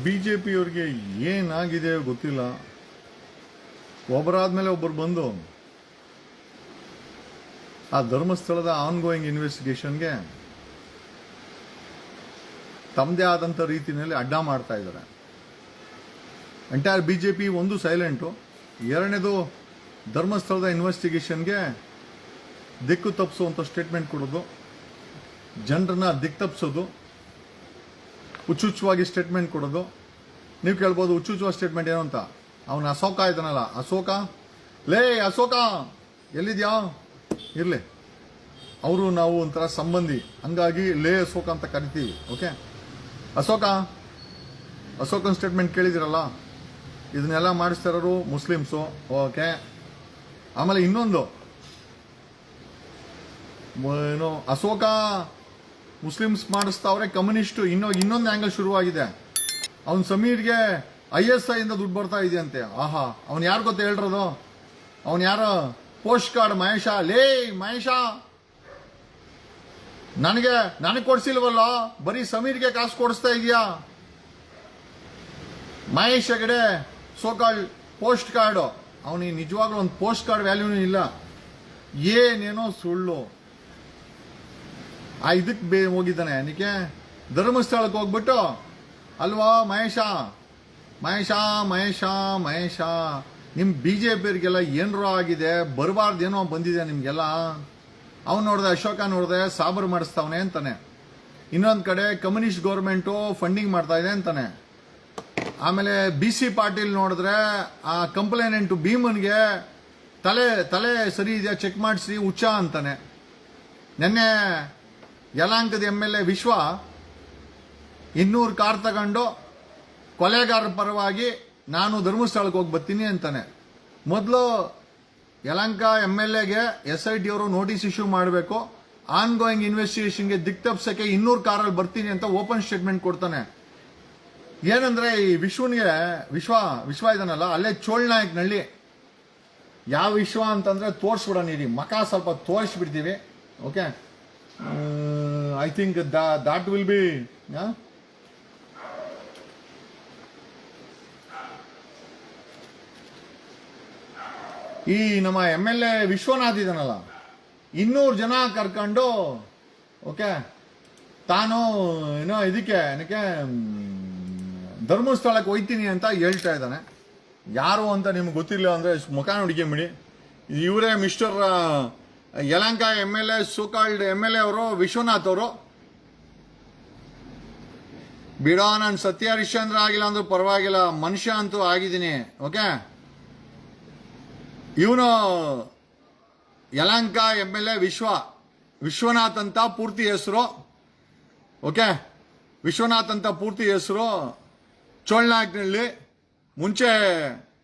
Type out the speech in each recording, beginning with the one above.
ಬಿಜೆಪಿಯವ್ರಿಗೆ ಏನಾಗಿದೆ ಗೊತ್ತಿಲ್ಲ. ಒಬ್ಬರಾದ್ಮೇಲೆ ಒಬ್ಬರು ಬಂದು ಆ ಧರ್ಮಸ್ಥಳದ ಆನ್ಗೋಯಿಂಗ್ ಇನ್ವೆಸ್ಟಿಗೇಷನ್ಗೆ ತಮ್ಮದೇ ಆದಂಥ ರೀತಿಯಲ್ಲಿ ಅಡ್ಡ ಮಾಡ್ತಾ ಇದ್ದಾರೆ. ಎಂಟೈರ್ ಬಿಜೆಪಿ ಒಂದು ಸೈಲೆಂಟು, ಎರಡನೇದು ಧರ್ಮಸ್ಥಳದ ಇನ್ವೆಸ್ಟಿಗೇಷನ್ಗೆ ದಿಕ್ಕು ತಪ್ಪಿಸುವಂಥ ಸ್ಟೇಟ್ಮೆಂಟ್ ಕೊಡೋದು, ಜನರನ್ನ ದಿಕ್ಕು ತಪ್ಪಿಸೋದು, ಹುಚ್ಚುಚ್ಚುವಾಗಿ ಸ್ಟೇಟ್ಮೆಂಟ್ ಕೊಡೋದು. ನೀವು ಕೇಳ್ಬೋದು ಹುಚ್ಚುಚ್ಚುವ ಸ್ಟೇಟ್ಮೆಂಟ್ ಏನು ಅಂತ. ಅವನು ಅಶೋಕ ಇದ್ದಾನಲ್ಲ, ಅಶೋಕ ಎಲ್ಲಿದ್ಯಾ, ಇರಲಿ, ಅವರು ನಾವು ಒಂಥರ ಸಂಬಂಧಿ, ಹಂಗಾಗಿ ಅಶೋಕ ಅಂತ ಕರಿತೀವಿ. ಓಕೆ, ಅಶೋಕನ ಸ್ಟೇಟ್ಮೆಂಟ್ ಕೇಳಿದಿರಲ್ಲ, ಇದನ್ನೆಲ್ಲ ಮಾಡಿಸ್ತಾ ಇರೋರು ಮುಸ್ಲಿಮ್ಸು. ಓಕೆ, ಆಮೇಲೆ ಇನ್ನೊಂದು ಏನು, ಅಶೋಕ ಮುಸ್ಲಿಮ್ಸ್ ಮಾಡಿಸ್ತಾವ್ರೆ, ಕಮ್ಯುನಿಸ್ಟ್ ಇನ್ನೊಂದು ಆಂಗಲ್ ಶುರುವಾಗಿದೆ. ಅವನ್ ಸಮೀರ್ಗೆ ISI ಇಂದ ದುಡ್ಡು ಬರ್ತಾ ಇದೆಯಂತೆ. ಆಹಾ, ಅವನ್ ಯಾರು ಗೊತ್ತ ಹೇಳ್ರದು, ಅವನ್ ಯಾರ ಪೋಸ್ಟ್ ಕಾರ್ಡ್ ಮಹೇಶ ನನಗೆ ಕೊಡ್ಸಿಲ್ವಲ್ಲ, ಬರೀ ಸಮೀರ್ಗೆ ಕಾಸು ಕೊಡಿಸ್ತಾ ಇದೀಯಾ. Mahesh Hegde so-called post card, ಅವನಿಗೆ ನಿಜವಾಗ್ಲೂ ಒಂದು ಪೋಸ್ಟ್ ಕಾರ್ಡ್ ವ್ಯಾಲ್ಯೂನೂ ಇಲ್ಲ, ಏನೇನೋ ಸುಳ್ಳು. ಇದಕ್ಕೆ ಹೋಗಿದ್ದಾನೆ, ಅದಕ್ಕೆ ಧರ್ಮಸ್ಥಳಕ್ಕೆ ಹೋಗ್ಬಿಟ್ಟು ಅಲ್ವಾ ಮಹೇಶ ನಿಮ್ ಬಿಜೆಪಿಯವ್ರಿಗೆಲ್ಲ ಏನರೋ ಆಗಿದೆ, ಬರಬಾರ್ದೇನೋ ಬಂದಿದೆ ನಿಮ್ಗೆಲ್ಲ. ಅವ್ನು ನೋಡಿದೆ, ಅಶೋಕ ನೋಡಿದೆ, ಸಾಬರ್ ಮಾಡಿಸ್ತಾವನೆ ಅಂತಾನೆ. ಇನ್ನೊಂದ್ ಕಡೆ ಕಮ್ಯುನಿಸ್ಟ್ ಗೌರ್ಮೆಂಟು ಫಂಡಿಂಗ್ ಮಾಡ್ತಾ ಇದೆ ಅಂತಾನೆ. ಆಮೇಲೆ BC ಪಾಟೀಲ್ ನೋಡಿದ್ರೆ ಆ ಕಂಪ್ಲೇನೆಂಟು ಭೀಮನ್ಗೆ ತಲೆ ಸರಿ ಇದೆಯಾ ಚೆಕ್ ಮಾಡಿಸಿ ಹುಚ್ಚ ಅಂತಾನೆ. ನಿನ್ನೆ ಯಲಾಂಕದ MLA ವಿಶ್ವ 200 ಕಾರ್ ತಗೊಂಡು ಕೊಲೆಗಾರರ ಪರವಾಗಿ ನಾನು ಧರ್ಮಸ್ಥಳಕ್ಕೆ ಹೋಗಿ ಬರ್ತೀನಿ ಅಂತಾನೆ. ಮೊದಲು ಯಲಂಕ MLAಗೆ SIT ಅವರು ನೋಟಿಸ್ ಇಶ್ಯೂ ಮಾಡಬೇಕು, ಆನ್ ಗೋಯಿಂಗ್ ಇನ್ವೆಸ್ಟಿಗೇಷನ್ಗೆ ದಿಕ್ ತಪ್ಸಕ್ಕೆ 200 ಕಾರಲ್ಲಿ ಬರ್ತೀನಿ ಅಂತ ಓಪನ್ ಸ್ಟೇಟ್ಮೆಂಟ್ ಕೊಡ್ತಾನೆ. ಏನಂದ್ರೆ ಈ ವಿಶ್ವ ಇದನ್ನಲ್ಲ, ಅಲ್ಲೇ ಚೋಳ್ನಾಯಕ್ನಳ್ಳಿ. ಯಾವ ವಿಶ್ವ ಅಂತಂದ್ರೆ ತೋರಿಸ್ಬಿಡೋಣ, ಇರಿ ಮಕ ಸ್ವಲ್ಪ ತೋರಿಸ್ಬಿಡ್ತೀವಿ. Okay, I think that will be ಈ ನಮ್ಮ MLA ವಿಶ್ವನಾಥ್ ಇದನ್ನಲ್ಲ, 200 ಜನ ಕರ್ಕೊಂಡು ಓಕೆ ತಾನು ಏನೋ ಇದಕ್ಕೆ ಧರ್ಮಸ್ಥಳಕ್ಕೆ ಹೋಯ್ತೀನಿ ಅಂತ ಹೇಳ್ತಾ ಇದ್ದಾನೆ. ಯಾರು ಅಂತ ನಿಮ್ಗೆ ಗೊತ್ತಿಲ್ಲ ಅಂದ್ರೆ ಮುಖ ನೋಡಿಕೆಂಬಿಡಿ. ಇವರೇ mister Yelahanka MLA, so-called MLA ಅವರು, ವಿಶ್ವನಾಥ್ ಅವರು. ಬಿಡೋ, ನಾನು ಸತ್ಯ ಹರಿಶ್ಚಂದ್ರ ಆಗಿಲ್ಲ ಅಂದ್ರೂ ಪರವಾಗಿಲ್ಲ, ಮನುಷ್ಯ ಅಂತೂ ಆಗಿದ್ದೀನಿ. ಓಕೆ, ಇವನು ಯಲಂಕ MLA ವಿಶ್ವನಾಥ್ ಅಂತ ಪೂರ್ತಿ ಹೆಸರು. ಓಕೆ, ವಿಶ್ವನಾಥ್ ಅಂತ ಪೂರ್ತಿ ಹೆಸರು. ಚೋಳ್ನಾಯಕ್ನಲ್ಲಿ ಮುಂಚೆ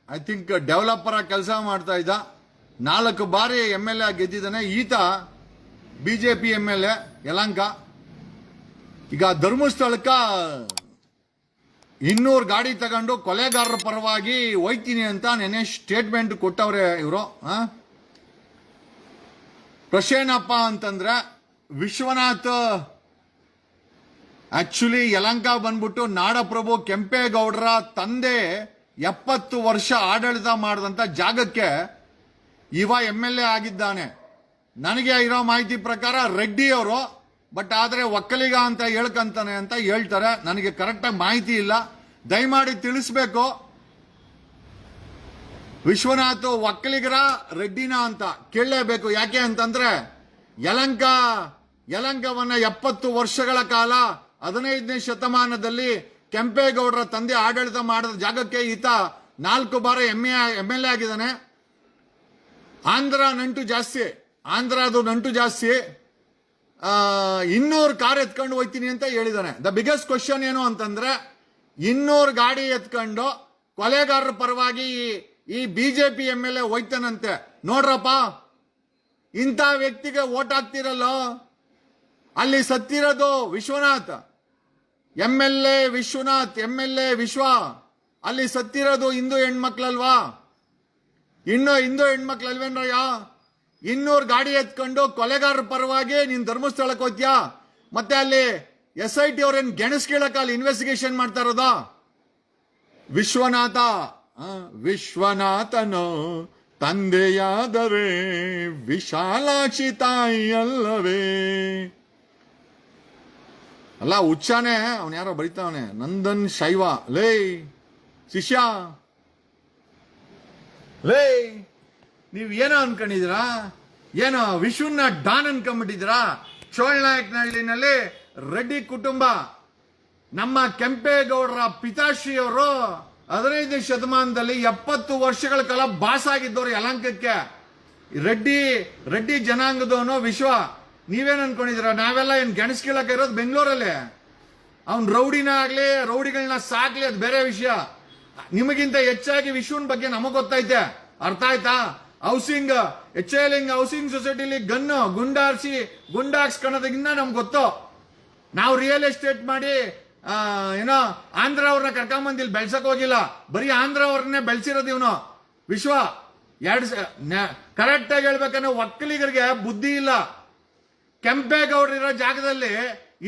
ಐ ಥಿಂಕ್ ಡೆವಲಪರ್ ಆಗಿ ಕೆಲಸ ಮಾಡ್ತಾ ಇದ್ದ. 4 ಬಾರಿ MLA ಗೆದ್ದಿದ್ದಾನೆ ಈತ, ಬಿಜೆಪಿ MLA ಯಲಂಕ. ಈಗ ಧರ್ಮಸ್ಥಳಕ್ಕ 200 ಗಾಡಿ ತಗೊಂಡು ಕೊಲೆಗಾರರ ಪರವಾಗಿ ಹೋಯ್ತೀನಿ ಅಂತ ನೆನೆ ಸ್ಟೇಟ್ಮೆಂಟ್ ಕೊಟ್ಟವ್ರೆ ಇವರು. ಪ್ರಶ್ನೆನಪ್ಪ ಅಂತಂದ್ರೆ, ವಿಶ್ವನಾಥ್ ಆಕ್ಚುಲಿ ಯಲಂಕ ಬಂದ್ಬಿಟ್ಟು ನಾಡಪ್ರಭು ಕೆಂಪೇಗೌಡರ ತಂದೆ 70 ವರ್ಷ ಆಡಳಿತ ಮಾಡಿದಂತ ಜಾಗಕ್ಕೆ ಇವ MLA ಆಗಿದ್ದಾನೆ. ನನಗೆ ಇರೋ ಮಾಹಿತಿ ಪ್ರಕಾರ ರೆಡ್ಡಿ ಅವರು, ಬಟ್ ಆದ್ರೆ ಒಕ್ಕಲಿಗ ಅಂತ ಹೇಳ್ಕಂತಾನೆ ಅಂತ ಹೇಳ್ತಾರೆ. ನನಗೆ ಕರೆಕ್ಟಾಗಿ ಮಾಹಿತಿ ಇಲ್ಲ, ದಯಮಾಡಿ ತಿಳಿಸ್ಬೇಕು. ವಿಶ್ವನಾಥ್ ಒಕ್ಕಲಿಗರ ರೆಡ್ಡಿನ ಅಂತ ಕೇಳಲೇಬೇಕು. ಯಾಕೆ ಅಂತಂದ್ರೆ ಯಲಂಕವನ್ನ 70 ವರ್ಷಗಳ ಕಾಲ 15ನೇ ಶತಮಾನದಲ್ಲಿ ಕೆಂಪೇಗೌಡರ ತಂದೆ ಆಡಳಿತ ಮಾಡಿದ ಜಾಗಕ್ಕೆ ಈತ 4 ಬಾರಿ MLA ಆಗಿದ್ದಾನೆ. ಆಂಧ್ರದು ನಂಟು ಜಾಸ್ತಿ. 200 ಕಾರ್ ಎತ್ಕೊಂಡು ಹೋಗ್ತೀನಿ ಅಂತ ಹೇಳಿದಾನೆ. ದ ಬಿಗ್ಗೆಸ್ಟ್ ಕ್ವಶನ್ ಏನು ಅಂತಂದ್ರೆ, 200 ಗಾಡಿ ಎತ್ಕೊಂಡು ಕೊಲೆಗಾರರ ಪರವಾಗಿ ಈ ಬಿಜೆಪಿ MLA ಹೋಯ್ತಾನಂತೆ. ನೋಡ್ರಪ್ಪ, ಇಂಥ ವ್ಯಕ್ತಿಗೆ ಓಟ್ ಹಾಕ್ತಿರಲ್ಲೋ, ಅಲ್ಲಿ ಸತ್ತಿರೋದು ವಿಶ್ವನಾಥ್, MLA ವಿಶ್ವ, ಅಲ್ಲಿ ಸತ್ತಿರೋದು ಹಿಂದೂ ಹೆಣ್ಮಕ್ಳಲ್ವಾ? ಹಿಂದೂ ಹೆಣ್ಮಕ್ಳಲ್ವೇನ್ರಯ್ಯ? 200 ಗಾಡಿ ಎತ್ಕೊಂಡು ಕೊಲೆಗಾರರ ಪರವಾಗಿ ನೀನ್ ಧರ್ಮಸ್ಥಳಕ್ಕೆ ಹೋಗ್ತೀಯಾ? ಮತ್ತೆ ಅಲ್ಲಿ SIT ಅವ್ರೇನ್ ಗೆಣಸ್ ಕೇಳಕ್ಕ ಅಲ್ಲಿ ಇನ್ವೆಸ್ಟಿಗೇಷನ್ ಮಾಡ್ತಾ ಇರೋದಾ? ವಿಶ್ವನಾಥ ವಿಶ್ವನಾಥನು ತಂದೆಯಾದರೆ ವಿಶಾಲಾಕ್ಷಿ ತಾಯಿಯಲ್ಲವೇ. ಅಲ್ಲ ಹುಚ್ಚಾನೆ ಅವನ್ ಯಾರೋ ಬರೀತಾವನೆ, ನಂದನ್ ಶೈವ. ಲೇ ಶಿಷ್ಯ, ಲೇ ನೀವ್ ಏನೋ ಅನ್ಕೊಂಡಿದ್ದೀರಾ? ಏನೋ ವಿಶ್ವನ ಡಾನ್ ಅನ್ಕೊಂಡ್ಬಿಟ್ಟಿದ್ದೀರಾ? ಚೋಳನಾಯಕನಹಳ್ಳಿನಲ್ಲಿ ರೆಡ್ಡಿ ಕುಟುಂಬ, ನಮ್ಮ ಕೆಂಪೇಗೌಡರ ಪಿತಾಶ್ರೀಯವರು 15ನೇ ಶತಮಾನದಲ್ಲಿ 70 ವರ್ಷಗಳ ಕಾಲ ಬಾಸ್ ಆಗಿದ್ದವ್ರು ಯಲಹಂಕಕ್ಕೆ. ರೆಡ್ಡಿ ಜನಾಂಗದವನು ವಿಶ್ವ. ನೀವೇನ್ ಅನ್ಕೊಂಡಿದ್ದೀರಾ? ನಾವೆಲ್ಲ ಏನ್ ಗೆಣಸ್ಕೀಳಕ್ಕೆ ಇರೋದು ಬೆಂಗಳೂರಲ್ಲಿ? ಅವ್ನ್ ರೌಡಿನ ಆಗ್ಲಿ, ರೌಡಿಗಳನ್ನ ಸಾಕ್ಲಿ, ಅದು ಬೇರೆ ವಿಷಯ. ನಿಮಗಿಂತ ಹೆಚ್ಚಾಗಿ ವಿಶ್ವನ ಬಗ್ಗೆ ನಮಗ್ ಗೊತ್ತೈತೆ, ಅರ್ಥ ಆಯ್ತಾ? ಹೌಸಿಂಗ್ ಹೌಸಿಂಗ್ ಸೊಸೈಟಿಲಿ ಗುಂಡಾರ್ಸ್ಕೊಳೋದಕ್ಕಿಂತ ನಮ್ಗೆ ಗೊತ್ತು. ನಾವು ರಿಯಲ್ ಎಸ್ಟೇಟ್ ಮಾಡಿ ಏನೋ ಆಂಧ್ರ ಅವ್ರನ್ನ ಕರ್ಕೊಂಬಂದಿಲ್ ಬೆಳ್ಸಕ್ ಹೋಗಿಲ್ಲ, ಬರೀ ಆಂಧ್ರ ಅವ್ರನ್ನೇ ಬೆಳ್ಸಿರೋದು ಇವನು ವಿಶ್ವ. ಕರೆಕ್ಟ್ ಆಗಿ ಹೇಳ್ಬೇಕಂದ್ರೆ ಒಕ್ಕಲಿಗರಿಗೆ ಬುದ್ಧಿ ಇಲ್ಲ. ಕೆಂಪೇಗೌಡರಿರೋ ಜಾಗದಲ್ಲಿ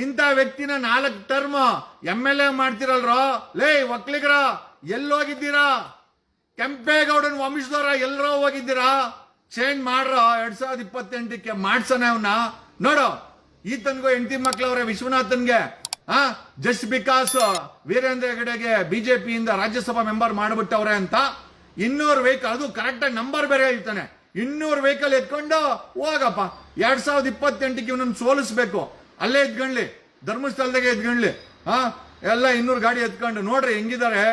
ಇಂಥ ವ್ಯಕ್ತಿನ 4 ಟರ್ಮ್ MLA ಮಾಡ್ತಿರಲ್ರೋ. ಲೇ ಒಕ್ಕಲಿಗರ ಎಲ್ಲೋಗಿದ್ದೀರಾ? ಕೆಂಪೇಗೌಡನ ವಂಶದವರ ಎಲ್ಲರೋ ಹೋಗಿದ್ದೀರಾ? ಚೇಂಜ್ ಮಾಡ್ರ 2028ಕ್ಕೆ ಮಾಡ್ಸೋಣ ಅವನ್ನ. ನೋಡು, ಈತನ್ಗೂ ಹೆಂಡತಿ ಮಕ್ಳವ್ರೆ ವಿಶ್ವನಾಥನ್ಗೆ. ಜಸ್ಟ್ ಬಿಕಾಸ್ ವೀರೇಂದ್ರ ಹೆಗಡೆಗೆ ಬಿಜೆಪಿಯಿಂದ ರಾಜ್ಯಸಭಾ ಮೆಂಬರ್ ಮಾಡ್ಬಿಟ್ಟವ್ರೆ ಅಂತ 200 ವೆಹಿಕಲ್, ಅದು ಕರೆಕ್ಟ್ ಆಗಿ ನಂಬರ್ ಬೇರೆ ಹೇಳ್ತಾನೆ, 200 ವೆಹಿಕಲ್ ಎತ್ಕೊಂಡು ಹೋಗಪ್ಪ. 2028ಕ್ಕೆ ಇವನನ್ನು ಸೋಲಿಸ್ಬೇಕು. ಅಲ್ಲೇ ಎತ್ಕೊಂಡ್ಲಿ, ಧರ್ಮಸ್ಥಳದಾಗೆ ಎತ್ಕೊಂಡ್ಲಿ. ಎಲ್ಲ 200 ಗಾಡಿ ಎತ್ಕೊಂಡು ನೋಡ್ರಿ ಹೆಂಗಿದ್ದಾರೆ.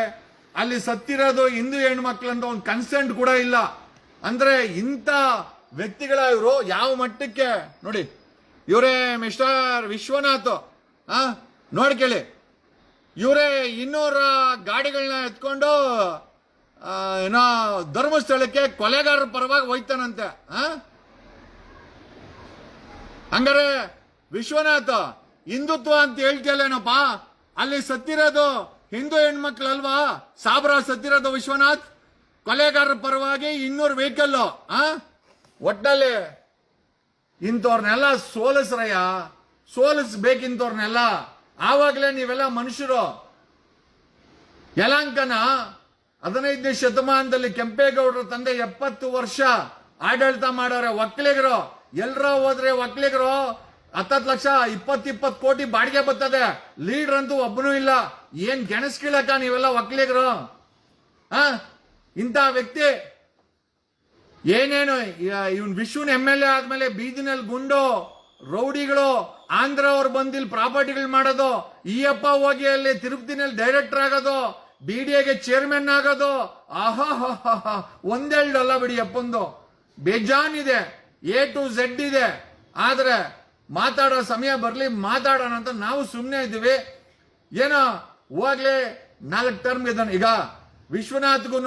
ಅಲ್ಲಿ ಸತ್ತಿರೋದು ಹಿಂದೂ ಹೆಣ್ಮಕ್ಳು ಅಂತ ಒಂದು ಕನ್ಸೆಂಟ್ ಕೂಡ ಇಲ್ಲ. ಅಂದ್ರೆ ಇಂಥ ವ್ಯಕ್ತಿಗಳ ಇವರು ಯಾವ ಮಟ್ಟಕ್ಕೆ ನೋಡಿ. ಇವರೇ ಮಿಸ್ಟರ್ ವಿಶ್ವನಾಥ್, ನೋಡ್ಕೇಳಿ, ಇವರೇ 200 ಗಾಡಿಗಳನ್ನ ಎತ್ಕೊಂಡು ಏನೋ ಧರ್ಮಸ್ಥಳಕ್ಕೆ ಕೊಲೆಗಾರರ ಪರವಾಗಿ ಹೋಯ್ತಾನಂತೆ. ಹಂಗಾರೆ ವಿಶ್ವನಾಥ ಹಿಂದುತ್ವ ಅಂತ ಹೇಳ್ತಿಯಲ್ಲೇನಪ್ಪ? ಅಲ್ಲಿ ಸತ್ತಿರೋದು ಹಿಂದೂ ಹೆಣ್ಮಕ್ಳು ಅಲ್ವಾ? ಸಾಬ್ರ ಸತ್ತಿರೋದು ವಿಶ್ವನಾಥ್ ಕೊಲೆಗಾರರ ಪರವಾಗಿ 200 ವೆಹಿಕಲ್. ಒಟ್ಟಲ್ಲಿ ಇಂಥವ್ರನ್ನೆಲ್ಲ ಸೋಲಿಸ್ರಯ್ಯ, ಸೋಲಿಸ್ಬೇಕಿಂತವ್ರನ್ನೆಲ್ಲ. ಆವಾಗಲೇ ನೀವೆಲ್ಲ ಮನುಷ್ಯರು. ಯಲಹಂಕನ 15ನೇ ಶತಮಾನದಲ್ಲಿ ಕೆಂಪೇಗೌಡರ ತಂದೆ 70 ವರ್ಷ ಆಡಳಿತ ಮಾಡೋರೆ. ಒಕ್ಕಲಿಗರು ಎಲ್ರ ಹೋದ್ರೆ ಒಕ್ಕಲಿಗರು 10 ಲಕ್ಷ 20 ಕೋಟಿ ಬಾಡಿಗೆ ಬರ್ತದೆ. ಲೀಡರ್ ಅಂತೂ ಒಬ್ಬನೂ ಇಲ್ಲ. ಏನ್ ಗೆಣಸ್ಕೀಳಕ ನೀವೆಲ್ಲ ಒಕ್ಕಲಿಗರು? ಇಂಥ ವ್ಯಕ್ತಿ ಏನೇನು ಇವನ್ ವಿಶ್ವನ್ MLA ಆದ್ಮೇಲೆ ಬೀದಿನಲ್ಲಿ ಗುಂಡು ರೌಡಿಗಳು ಆಂಧ್ರ ಅವ್ರು ಬಂದಿಲ್ಲಿ ಪ್ರಾಪರ್ಟಿಗಳು ಮಾಡೋದು, ಈಯಪ್ಪ ಹೋಗಿ ಅಲ್ಲಿ ತಿರುಪತಿನಲ್ಲಿ ಡೈರೆಕ್ಟರ್ ಆಗೋದು, BDAಗೆ ಚೇರ್ಮನ್ ಆಗೋದು. ಆಹಾ ಒಂದೆರಡು ಅಲ್ಲ ಬಿಡಿ, ಅಪ್ಪಂದು ಬೇಜಾನಿದೆ, A to Z ಇದೆ. ಆದ್ರೆ ಮಾತಾಡೋ ಸಮಯ ಬರ್ಲಿ, ಮಾತಾಡೋಣ ಅಂತ ನಾವು ಸುಮ್ಮನೆ ಇದ್ದೀವಿ. ಏನೋ ಹೋಗ್ಲಿ 4 ಟರ್ಮ್ ಇದ್ದಾನೆ. ಈಗ ವಿಶ್ವನಾಥ್ಗೂ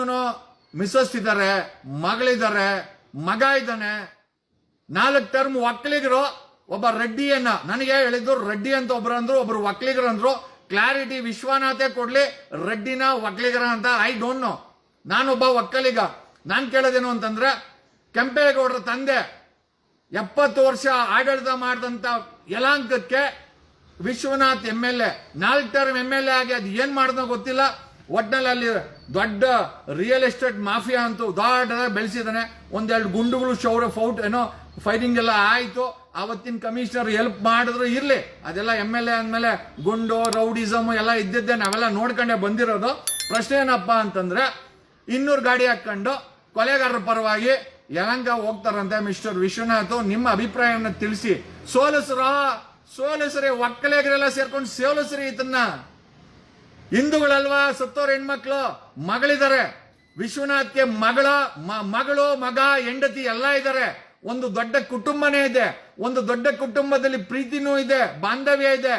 ಮಿಸಸ್ ಇದ್ದಾರೆ, ಮಗಳಿದ್ದಾರೆ, ಮಗ ಇದ್ದಾನೆ. 4 ಟರ್ಮ್ ಒಕ್ಕಲಿಗರು. ಒಬ್ಬ ರೆಡ್ಡಿಯನ್ನ ನನಗೆ ಹೇಳಿದ್ರು, ರೆಡ್ಡಿ ಅಂತ ಒಬ್ರು ಅಂದ್ರು, ಒಬ್ರು ಒಕ್ಕಲಿಗರು ಅಂದ್ರು. ಕ್ಲಾರಿಟಿ ವಿಶ್ವನಾಥೇ ಕೊಡ್ಲಿ, ರೆಡ್ಡಿನ ಒಕ್ಕಲಿಗರ ಅಂತ ಐ ಡೋಂಟ್ ನೋ. ನಾನೊಬ್ಬ ಒಕ್ಕಲಿಗ. ನಾನ್ ಕೇಳೋದೇನು ಅಂತಂದ್ರೆ, ಕೆಂಪೇಗೌಡರ ತಂದೆ 70 ವರ್ಷ ಆಡಳಿತ ಮಾಡಿದಂತ ಯಲಹಂಕಕ್ಕೆ ವಿಶ್ವನಾಥ್ MLA 4 ಟರ್ಮ್ MLA ಆಗಿ ಅದು ಏನ್ ಮಾಡಿದ್ನೋ ಗೊತ್ತಿಲ್ಲ. ಒಟ್ನಲ್ಲಿ ಅಲ್ಲಿ ದೊಡ್ಡ ರಿಯಲ್ ಎಸ್ಟೇಟ್ ಮಾಫಿಯಾ ಅಂತೂ ದೊಡ್ಡ ಬೆಳೆಸಿದಾನೆ. ಒಂದೆರಡು ಗುಂಡುಗಳು ಫೌಟ್ ಏನೋ ಫೈರಿಂಗ್ ಎಲ್ಲ ಆಯ್ತು. ಅವತ್ತಿನ ಕಮಿಷನರ್ ಹೆಲ್ಪ್ ಮಾಡಿದ್ರು, ಇರ್ಲಿ, ಅದೆಲ್ಲ MLA ಅಂದ್ಮೇಲೆ ಗುಂಡು ರೌಡಿಸಮ್ ಎಲ್ಲ ಇದ್ದಿದ್ದೆ, ನಾವೆಲ್ಲ ನೋಡ್ಕೊಂಡೆ ಬಂದಿರೋದು. ಪ್ರಶ್ನೆ ಏನಪ್ಪಾ ಅಂತಂದ್ರೆ, 200 ಗಾಡಿ ಹಾಕೊಂಡು ಕೊಲೆಗಾರರ ಪರವಾಗಿ ಯಲಹಂಕ ಹೋಗ್ತಾರಂತೆ ಮಿಸ್ಟರ್ ವಿಶ್ವನಾಥ್. ನಿಮ್ಮ ಅಭಿಪ್ರಾಯವನ್ನು ತಿಳಿಸಿ. ಸೋಲಿಸ್ರಿ ಒಕ್ಕಲಿಗರೆಲ್ಲ ಸೇರ್ಕೊಂಡು ಸೋಲಿಸ್ರಿ ಇದನ್ನ. ಹಿಂದೂಗಳಲ್ವಾ ಸತ್ತೋರ್ ಹೆಣ್ಮಕ್ಳು? ಮಗಳಿದ್ದಾರೆ ವಿಶ್ವನಾಥ್ಗೆ, ಮಗಳು ಮಗ ಹೆಂಡತಿ ಎಲ್ಲ ಇದ್ದಾರೆ. ಒಂದು ದೊಡ್ಡ ಕುಟುಂಬನೇ ಇದೆ. ಒಂದು ದೊಡ್ಡ ಕುಟುಂಬದಲ್ಲಿ ಪ್ರೀತಿನೂ ಇದೆ, ಬಾಂಧವ್ಯ ಇದೆ.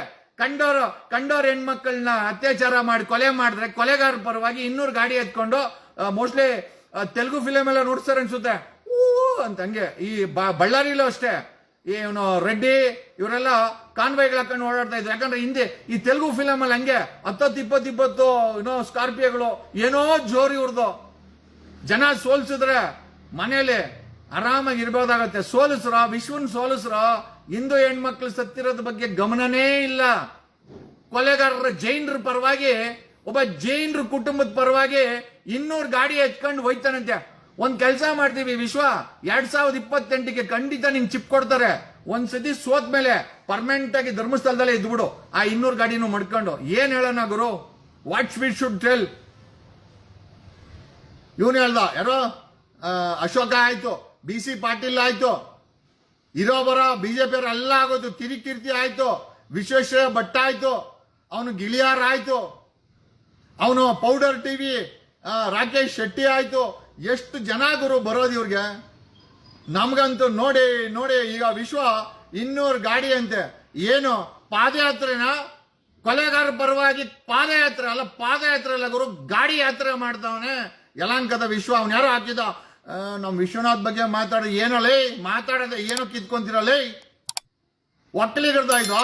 ಕಂಡೋರ್ ಹೆಣ್ಮಕ್ಳನ್ನ ಅತ್ಯಾಚಾರ ಮಾಡಿ ಕೊಲೆ ಮಾಡಿದ್ರೆ ಕೊಲೆಗಾರ ಪರವಾಗಿ 200 ಗಾಡಿ ಎತ್ಕೊಂಡು, ಮೋಸ್ಟ್ಲಿ ತೆಲುಗು ಫಿಲಮ್ ಎಲ್ಲ ನೋಡ್ತಾರೆ ಅನ್ಸುತ್ತೆ, ಅಂತ. ಹಂಗೆ ಈ ಬಳ್ಳಾರಿಲೂ ಅಷ್ಟೇ, ಇವನು ರೆಡ್ಡಿ ಇವರೆಲ್ಲ ಕಾನ್ವಾಯ್ಗಳು ಹಾಕೊಂಡು ಓಡಾಡ್ತಾ ಇದ್ರು. ಯಾಕಂದ್ರೆ ಹಿಂದೆ ಈ ತೆಲುಗು ಫಿಲಮ್ ಅಲ್ಲಿ ಹಂಗೆ 10-20 ಏನೋ ಸ್ಕಾರ್ಪಿಯೋಗಳು, ಏನೋ ಜೋರು ಇವ್ರದು. ಜನ ಸೋಲ್ಸಿದ್ರೆ ಮನೇಲಿ ಆರಾಮಾಗಿ ಇರ್ಬೋದಾಗತ್ತೆ. ವಿಶ್ವನ್ ಸೋಲಿಸ್ರ. ಹಿಂದೂ ಹೆಣ್ಮಕ್ಳು ಸತ್ತಿರೋದ್ ಬಗ್ಗೆ ಗಮನನೇ ಇಲ್ಲ. ಕೊಲೆಗಾರರ ಜೈನರ ಪರವಾಗಿ ಒಬ್ಬ ಜೈನರು ಕುಟುಂಬದ ಪರವಾಗಿ 200 ಗಾಡಿ ಎತ್ಕೊಂಡು ಹೋಯ್ತಾನಂತೆ. ಒಂದ್ ಕೆಲಸ ಮಾಡ್ತೀವಿ ವಿಶ್ವ, 2028ಗೆ ಖಂಡಿತ ನಿಂಗೆ ಚಿಪ್ ಕೊಡ್ತಾರೆ. ಒಂದ್ಸತಿ ಸೋತ್ ಮೇಲೆ ಪರ್ಮನೆಂಟ್ ಆಗಿ ಧರ್ಮಸ್ಥಳದಲ್ಲೇ ಇದ್ಬಿಡು, ಆ 200 ಗಾಡಿನೂ ಮಡ್ಕೊಂಡು. ಏನ್ ಹೇಳೋಣ ಗುರು, ವಾಟ್ ವಿ ಶುಡ್ ಟೆಲ್? ಇವನು ಹೇಳ್ದ, ಯಾರೋ ಅಶೋಕ ಆಯ್ತು, BC ಪಾಟೀಲ್ ಆಯ್ತು, ಇರೋ ಬರೋ ಬಿಜೆಪಿ ಎಲ್ಲ ಆಗೋದು, ಕಿರಿಕೀರ್ತಿ ಆಯ್ತು, ವಿಶ್ವೇಶ್ವರ ಭಟ್ ಆಯ್ತು, ಅವನು ಗಿಳಿಯಾರ್ ಆಯ್ತು, ಅವನು ಪೌಡರ್ ಟಿವಿ ರಾಕೇಶ್ ಶೆಟ್ಟಿ ಆಯ್ತು. ಎಷ್ಟು ಜನ ಗುರು ಬರೋದು ಇವ್ರಿಗೆ. ನಮ್ಗಂತೂ ನೋಡಿ ನೋಡಿ ಈಗ ವಿಶ್ವ 200 ಗಾಡಿ ಅಂತೆ. ಏನು ಪಾದಯಾತ್ರೆನ? ಕೊಲೆಗಾರ ಪರವಾಗಿ ಪಾದಯಾತ್ರೆ ಅಲ್ಲ, ಪಾದಯಾತ್ರೆ ಅಲ್ಲ ಗುರು, ಗಾಡಿ ಯಾತ್ರೆ ಮಾಡ್ತಾವನೆ ಯಲಾಂಕದ ವಿಶ್ವ. ಅವನ್ ಯಾರೋ ಹಾಕಿದ ನಮ್ ವಿಶ್ವನಾಥ್ ಬಗ್ಗೆ ಮಾತಾಡೋದು ಏನಲ್ಲೇ ಮಾತಾಡೋದೆ, ಏನೋ ಕಿತ್ಕೊಂತಿರಲ್ಲೇ. ಒಕ್ಕಲಿಗರ್ದ ಇದು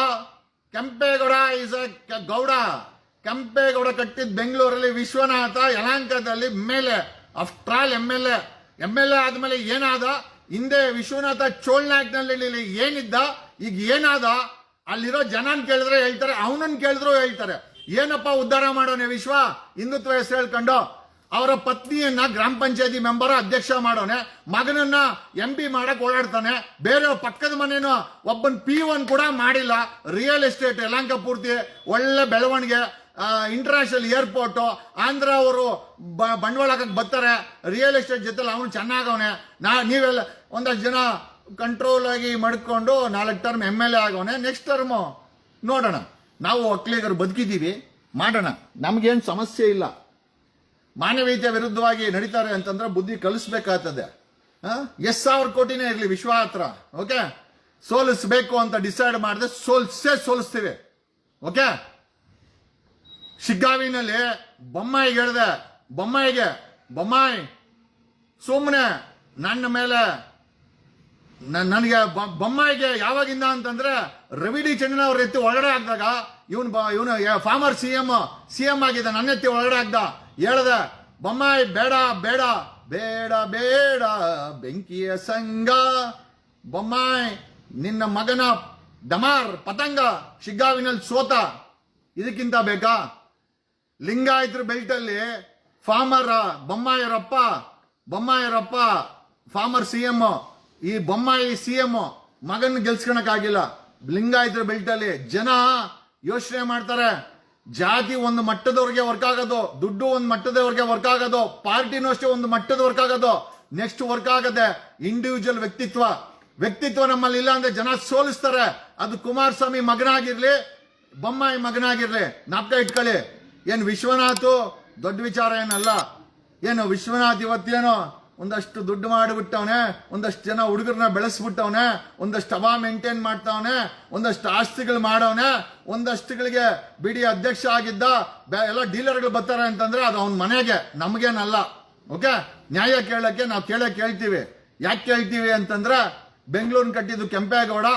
ಕೆಂಪೇಗೌಡ ಇಸ್ ಅ ಗೌಡ. ಕೆಂಪೇಗೌಡ ಕಟ್ಟಿದ್ ಬೆಂಗಳೂರಲ್ಲಿ, ವಿಶ್ವನಾಥ ಯಲಾಂಕದಲ್ಲಿ ಮೇಲೆ. ಆಫ್ಟರ್ ಆಲ್ MLA ಆದ್ಮೇಲೆ ಏನಾದ? ಹಿಂದೆ ವಿಶ್ವನಾಥ ಚೋಳ್ನಾಕ್ನಲ್ಲಿ ಏನಿದ್ದ, ಈಗ ಏನಾದ? ಅಲ್ಲಿರೋ ಜನನ್ ಕೇಳಿದ್ರೆ ಹೇಳ್ತಾರೆ, ಅವನನ್ನ ಕೇಳಿದ್ರು ಹೇಳ್ತಾರೆ. ಏನಪ್ಪ ಉದ್ಧಾರ ಮಾಡೋನೆ ವಿಶ್ವ? ಹಿಂದುತ್ವ ಹೆಸರು ಹೇಳ್ಕೊಂಡು ಅವರ ಪತ್ನಿಯನ್ನ ಗ್ರಾಮ ಪಂಚಾಯತಿ ಮೆಂಬರ್ ಅಧ್ಯಕ್ಷ ಮಾಡೋನೆ, ಮಗನನ್ನ MP ಮಾಡಕ್ ಓಡಾಡ್ತಾನೆ. ಬೇರೆ ಪಕ್ಕದ ಮನೇನು ಒಬ್ಬನ್ P1 ಕೂಡ ಮಾಡಿಲ್ಲ. ರಿಯಲ್ ಎಸ್ಟೇಟ್ ಯಲಹಂಕ ಪೂರ್ತಿ ಒಳ್ಳೆ ಬೆಳವಣಿಗೆ. ಇಂಟರ್ನ್ಯಾಷನಲ್ ಏರ್ಪೋರ್ಟ್, ಆಂಧ್ರ ಅವರು ಬಂಡವಾಳ ಹಾಕಕ್ ಬರ್ತಾರೆ ರಿಯಲ್ ಎಸ್ಟೇಟ್ ಜೊತೆಲಿ. ಅವನು ಚೆನ್ನಾಗವನೆ. ನೀವೆಲ್ಲ ಒಂದಷ್ಟು ಜನ ಕಂಟ್ರೋಲ್ ಆಗಿ ಮಾಡ್ಕೊಂಡು 4 ಟರ್ಮ್ MLA ಆಗವನೆ. ನೆಕ್ಸ್ಟ್ ಟರ್ಮ್ ನೋಡೋಣ. ನಾವು ಒಕ್ಕಲಿಗರು ಬದುಕಿದ್ದೀವಿ, ಮಾಡೋಣ, ನಮ್ಗೇನು ಸಮಸ್ಯೆ ಇಲ್ಲ. ಮಾನವೀಯತೆ ವಿರುದ್ಧವಾಗಿ ನಡೀತಾರೆ ಅಂತಂದ್ರೆ ಬುದ್ಧಿ ಕಲಿಸ್ಬೇಕಾಗ್ತದೆ. 10,000 ಕೋಟಿನೇ ಇರಲಿ ವಿಶ್ವ ಹತ್ರ, ಓಕೆ? ಸೋಲಿಸ್ಬೇಕು ಅಂತ ಡಿಸೈಡ್ ಮಾಡಿದ್ರೆ ಸೋಲಿಸ್ತೀವಿ, ಓಕೆ? ಶಿಗ್ಗಾವಿನಲ್ಲಿ ಬೊಮ್ಮಾಯಿಗೆ ಹೇಳಿದೆ, ಬೊಮ್ಮಾಯಿ ಸುಮ್ಮನೆ ನನ್ನ ಮೇಲೆ ನನಗೆ ಬೊಮ್ಮಾಯಿಗೆ ಯಾವಾಗಿಂದ ಅಂತಂದ್ರೆ ರವಿ ಡಿ ಚಂದ್ರನ್ ಅವ್ರ ಎತ್ತಿ ಒಳಗಡೆ ಹಾಕಿದಾಗ ಇವನು ಫಾರ್ಮರ್ ಸಿಎಂ ಆಗಿದೆ, ನನ್ನ ಎತ್ತಿ ಒಳಗಡೆ ಹಾಕ್ದ. ಹೇಳ್ದೆ, ಬೊಮ್ಮಾಯಿ ಬೇಡ ಬೇಡ ಬೇಡ ಬೇಡ ಬೆಂಕಿಯ ಸಂಘ. ಬೊಮ್ಮಾಯಿ ನಿನ್ನ ಮಗನ ಡಮಾರ್ ಪತಂಗ ಶಿಗ್ಗಾವಿನಲ್ಲಿ ಸೋತ, ಇದಕ್ಕಿಂತ ಬೇಕಾ? ಲಿಂಗಾಯತರ ಬೆಲ್ಟಲ್ಲಿ ಫಾರ್ಮರ್ ಬೊಮ್ಮಾಯರಪ್ಪ ಫಾರ್ಮರ್ CM, ಈ ಬೊಮ್ಮಾಯಿ CM ಮಗನ್ ಗೆಲ್ಸ್ಕೊಳಕ್ಕಾಗಿಲ್ಲ. ಲಿಂಗಾಯತರ ಬೆಲ್ಟಲ್ಲಿ ಜನ ಯೋಚನೆ ಮಾಡ್ತಾರೆ, ಜಾತಿ ಒಂದು ಮಟ್ಟದವ್ರಿಗೆ ವರ್ಕ್ ಆಗೋದು, ದುಡ್ಡು ಒಂದು ಮಟ್ಟದವ್ರಿಗೆ ವರ್ಕ್ ಆಗೋದು, ಪಾರ್ಟಿನೂ ಅಷ್ಟೇ ಒಂದು ಮಟ್ಟದ ವರ್ಕ್ ಆಗೋದು. ನೆಕ್ಸ್ಟ್ ವರ್ಕ್ ಆಗದೆ ಇಂಡಿವಿಜುವಲ್ ವ್ಯಕ್ತಿತ್ವ ನಮ್ಮಲ್ಲಿ ಇಲ್ಲ ಅಂದ್ರೆ ಜನ ಸೋಲಿಸ್ತಾರೆ. ಅದು ಕುಮಾರಸ್ವಾಮಿ ಮಗನಾಗಿರ್ಲಿ, ಬೊಮ್ಮಾಯಿ ಮಗನಾಗಿರ್ಲಿ, ನಾಪ್ಕ ಇಟ್ಕೊಳ್ಳಿ. ಏನು ವಿಶ್ವನಾಥ್ ದೊಡ್ಡ ವಿಚಾರ ಏನಲ್ಲ. ಏನು ವಿಶ್ವನಾಥ್ ಇವತ್ತೇನೋ ಒಂದಷ್ಟು ದುಡ್ಡು ಮಾಡಿಬಿಟ್ಟವನೆ, ಒಂದಷ್ಟು ಜನ ಹುಡುಗರನ್ನ ಬೆಳೆಸ್ಬಿಟ್ಟವನೆ, ಒಂದಷ್ಟು ಹವಾ ಮೇಂಟೈನ್ ಮಾಡ್ತಾವನೆ, ಒಂದಷ್ಟು ಆಸ್ತಿಗಳು ಮಾಡವನೆ, ಒಂದಷ್ಟುಗಳಿಗೆ ಬಿಡಿ ಅಧ್ಯಕ್ಷ ಆಗಿದ್ದ. ಎಲ್ಲ ಡೀಲರ್ಗಳು ಬರ್ತಾರೆ ಅಂತಂದ್ರೆ ಅದು ಅವನ ಮನೆಗೆ, ನಮಗೇನಲ್ಲ, ಓಕೆ? ನ್ಯಾಯ ಕೇಳಕ್ಕೆ ನಾವು ಕೇಳ್ತೀವಿ. ಯಾಕೆ ಕೇಳ್ತೀವಿ ಅಂತಂದ್ರೆ ಬೆಂಗಳೂರಿನ ಕಟ್ಟಿದ್ದು ಕೆಂಪೇಗೌಡ,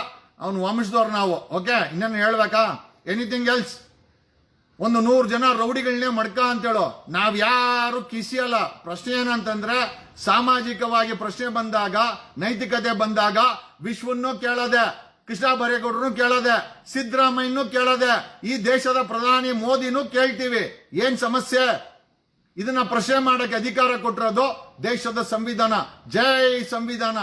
ಅವನು ವಂಶದವ್ರು ನಾವು, ಓಕೆ? ಇನ್ನೇನು ಹೇಳ್ಬೇಕಾ? Anything else? ಒಂದು 100 ಜನ ರೌಡಿಗಳನ್ನೇ ಮಡ್ಕ ಅಂತೇಳೋ, ನಾವ್ ಯಾರು ಕಿಸಿಯಲ್ಲ. ಪ್ರಶ್ನೆ ಏನಂತಂದ್ರೆ ಸಾಮಾಜಿಕವಾಗಿ ಪ್ರಶ್ನೆ ಬಂದಾಗ, ನೈತಿಕತೆ ಬಂದಾಗ ವಿಶ್ವನ್ನೂ ಕೇಳದೆ, ಕೃಷ್ಣ ಬೈರೇಗೌಡರನ್ನು ಕೇಳದೆ, ಸಿದ್ದರಾಮಯ್ಯನೂ ಕೇಳದೆ, ಈ ದೇಶದ ಪ್ರಧಾನಿ ಮೋದಿನೂ ಕೇಳ್ತೀವಿ. ಏನ್ ಸಮಸ್ಯೆ? ಇದನ್ನ ಪ್ರಶ್ನೆ ಮಾಡಕ್ಕೆ ಅಧಿಕಾರ ಕೊಟ್ಟಿರೋದು ದೇಶದ ಸಂವಿಧಾನ. ಜೈ ಸಂವಿಧಾನ.